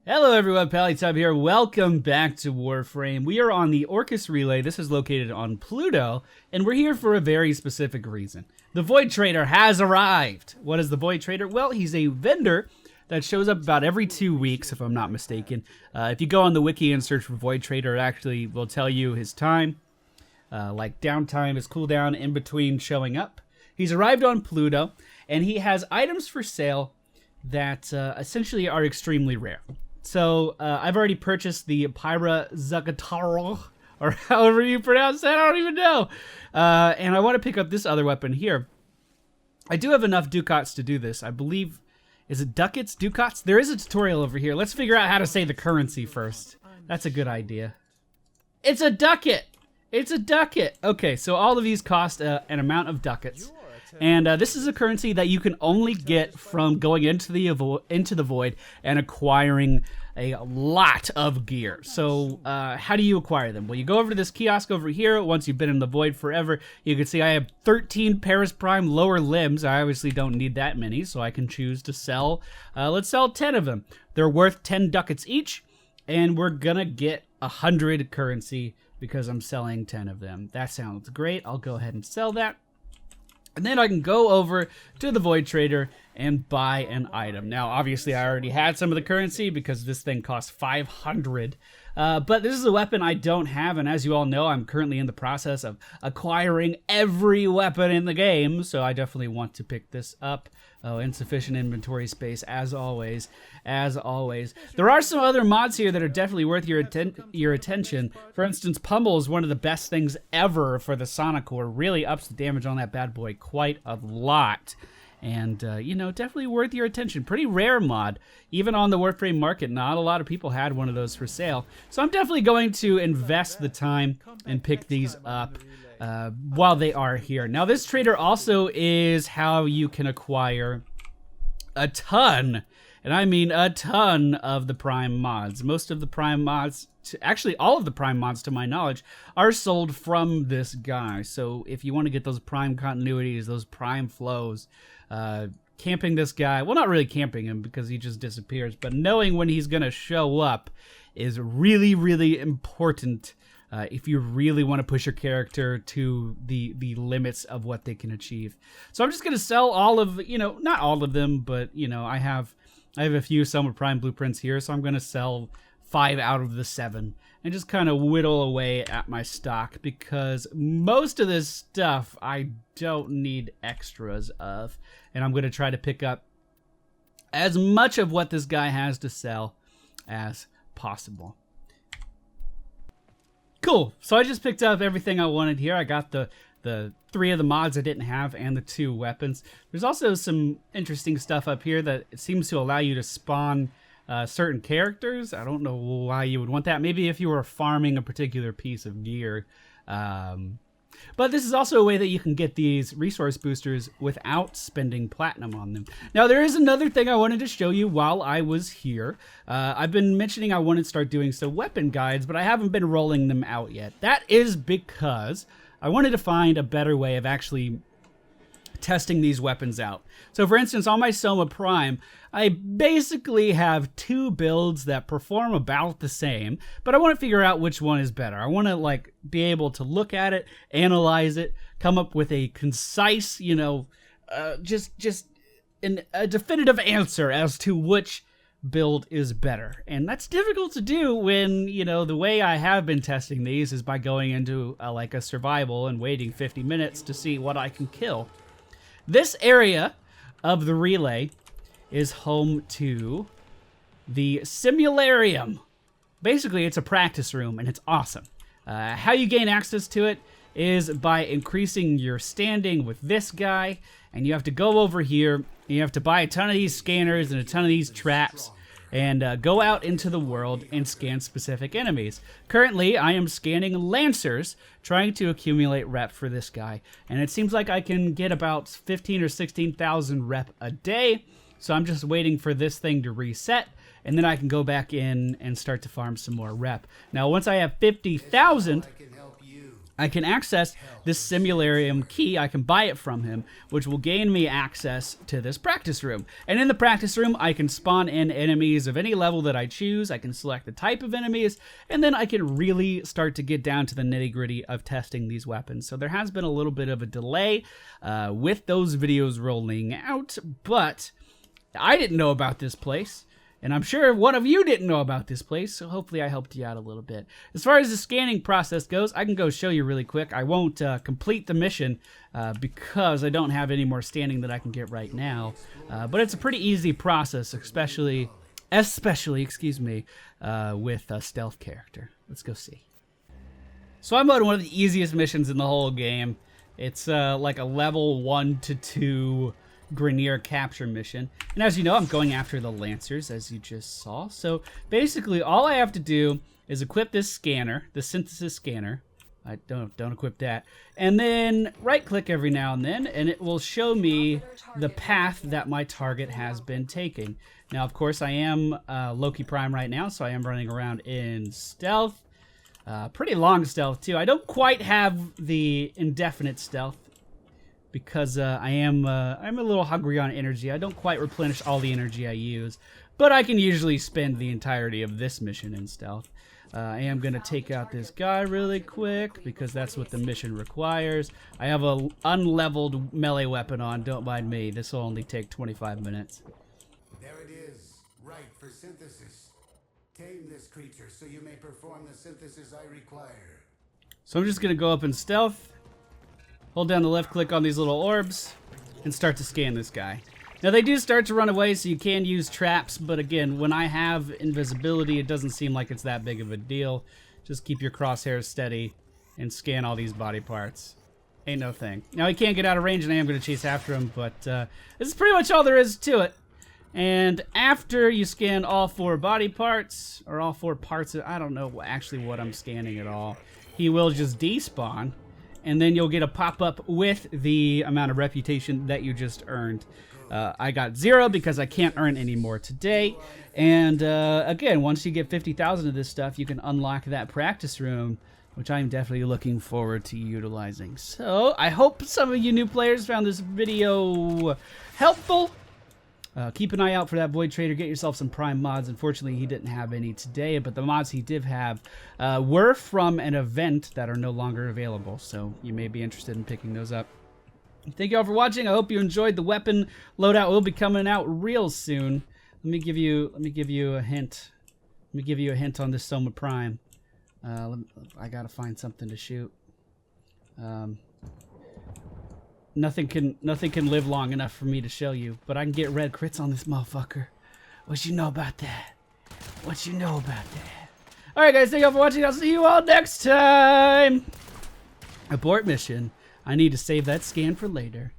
Hello everyone, MFPallytime here. Welcome back to Warframe. We are on the Orcus Relay. This is located on Pluto, and we're here for a very specific reason. The Void Trader has arrived. What is the Void Trader? Well, he's a vendor that shows up about every 2 weeks, if I'm not mistaken. If you go on the wiki and search for Void Trader, it actually will tell you his time, like downtime, his cooldown in between showing up. He's arrived on Pluto, and he has items for sale that essentially are extremely rare. So I've already purchased the Pyra Zagataro, or however you pronounce that, I don't even know. And I want to pick up this other weapon here. I do have enough ducats to do this. I believe, is it ducats? Ducats? There is a tutorial over here. Let's figure out how to say the currency first. That's a good idea. It's a ducat! It's a ducat! Okay, so all of these cost an amount of ducats. And this is a currency that you can only get from going into the void and acquiring a lot of gear. So how do you acquire them? Well, you go over to this kiosk over here. Once you've been in the void forever, you can see I have 13 Paris Prime lower limbs. I obviously don't need that many, so I can choose to sell. Let's sell 10 of them. They're worth 10 ducats each, and we're gonna get 100 currency because I'm selling 10 of them. That sounds great. I'll go ahead and sell that. And then I can go over to the Void Trader and buy an item. Now, obviously, I already had some of the currency because this thing costs 500. But this is a weapon I don't have, and as you all know, I'm currently in the process of acquiring every weapon in the game, so I definitely want to pick this up. Oh, insufficient inventory space, as always. As always. There are some other mods here that are definitely worth your attention. For instance, Pummel is one of the best things ever for the Sonic Core. Really ups the damage on that bad boy quite a lot. And, you know, definitely worth your attention. Pretty rare mod. Even on the Warframe market, not a lot of people had one of those for sale. So I'm definitely going to invest the time and pick these up while they are here. Now, this trader also is how you can acquire a ton, and I mean a ton, of the Prime mods. Most of the Prime mods, actually all of the Prime mods to my knowledge, are sold from this guy. So if you want to get those Prime continuities, those Prime flows, camping this guy, well, not really camping him because he just disappears, but knowing when he's going to show up is really, really important if you really want to push your character to the limits of what they can achieve. So I'm just going to sell all of, you know, not all of them, but, you know, I have a few Summer Prime blueprints here, so I'm going to sell 5 out of the 7 and just kind of whittle away at my stock because most of this stuff I don't need extras of, and I'm going to try to pick up as much of what this guy has to sell as possible. Cool, so I just picked up everything I wanted here. I got the 3 of the mods I didn't have and the 2 weapons. There's also some interesting stuff up here that it seems to allow you to spawn certain characters. I don't know why you would want that. Maybe if you were farming a particular piece of gear. But this is also a way that you can get these resource boosters without spending platinum on them. Now, there is another thing I wanted to show you while I was here. I've been mentioning I wanted to start doing some weapon guides, but I haven't been rolling them out yet. That is because I wanted to find a better way of actually testing these weapons out. So for instance, on my Soma Prime, I basically have 2 builds that perform about the same, but I want to figure out which one is better. I want to like be able to look at it, analyze it, come up with a concise, you know, a definitive answer as to which build is better. And that's difficult to do when, you know, the way I have been testing these is by going into like a survival and waiting 50 minutes to see what I can kill. This area of the relay is home to the Simulacrum. Basically, it's a practice room, and it's awesome. How you gain access to it is by increasing your standing with this guy, and you have to go over here, and you have to buy a ton of these scanners and a ton of these traps, and go out into the world and scan specific enemies. Currently, I am scanning Lancers, trying to accumulate rep for this guy, and it seems like I can get about 15 or 16,000 rep a day, so I'm just waiting for this thing to reset, and then I can go back in and start to farm some more rep. Now, once I have 50,000, I can access this Simulacrum key. I can buy it from him, which will gain me access to this practice room. And in the practice room, I can spawn in enemies of any level that I choose. I can select the type of enemies, and then I can really start to get down to the nitty-gritty of testing these weapons. So there has been a little bit of a delay with those videos rolling out, but I didn't know about this place. And I'm sure one of you didn't know about this place, so hopefully I helped you out a little bit. As far as the scanning process goes, I can go show you really quick. I won't complete the mission because I don't have any more standing that I can get right now. But it's a pretty easy process, especially excuse me, with a stealth character. Let's go see. So I'm on one of the easiest missions in the whole game. It's like a level 1 to 2 Grenier capture mission, and as you know, I'm going after the Lancers, as you just saw. So basically all I have to do is equip this scanner, the synthesis scanner. I don't equip that, and then right click every now and then, and it will show me the path that my target has been taking. Now of course I am Loki Prime right now, so I am running around in stealth, pretty long stealth too. I don't quite have the indefinite stealth, because I'm a little hungry on energy. I don't quite replenish all the energy I use, but I can usually spend the entirety of this mission in stealth. I am going to take out this guy really quick, because that's what the mission requires. I have a unleveled melee weapon on, don't mind me. This will only take 25 minutes. There it is, right for synthesis. Tame this creature so you may perform the synthesis I require. So I'm just going to go up in stealth, hold down the left click on these little orbs, and start to scan this guy. Now they do start to run away, so you can use traps, but again, when I have invisibility, it doesn't seem like it's that big of a deal. Just keep your crosshairs steady and scan all these body parts. Ain't no thing. Now he can't get out of range, and I am going to chase after him, but this is pretty much all there is to it. And after you scan all 4 body parts, or all 4 parts, I don't know actually what I'm scanning at all, he will just despawn. And then you'll get a pop-up with the amount of reputation that you just earned. I got 0 because I can't earn any more today. And again, once you get 50,000 of this stuff, you can unlock that practice room, which I'm definitely looking forward to utilizing. So I hope some of you new players found this video helpful. Keep an eye out for that Void Trader. Get yourself some Prime mods. Unfortunately, he didn't have any today, but the mods he did have were from an event that are no longer available, so you may be interested in picking those up. Thank you all for watching. I hope you enjoyed. The weapon loadout will be coming out real soon. Let me give you a hint. Let me give you a hint on this Soma Prime. I gotta find something to shoot. Nothing can live long enough for me to show you, but I can get red crits on this motherfucker. What you know about that? What you know about that? Alright guys, thank you all for watching. I'll see you all next time. Abort mission. I need to save that scan for later.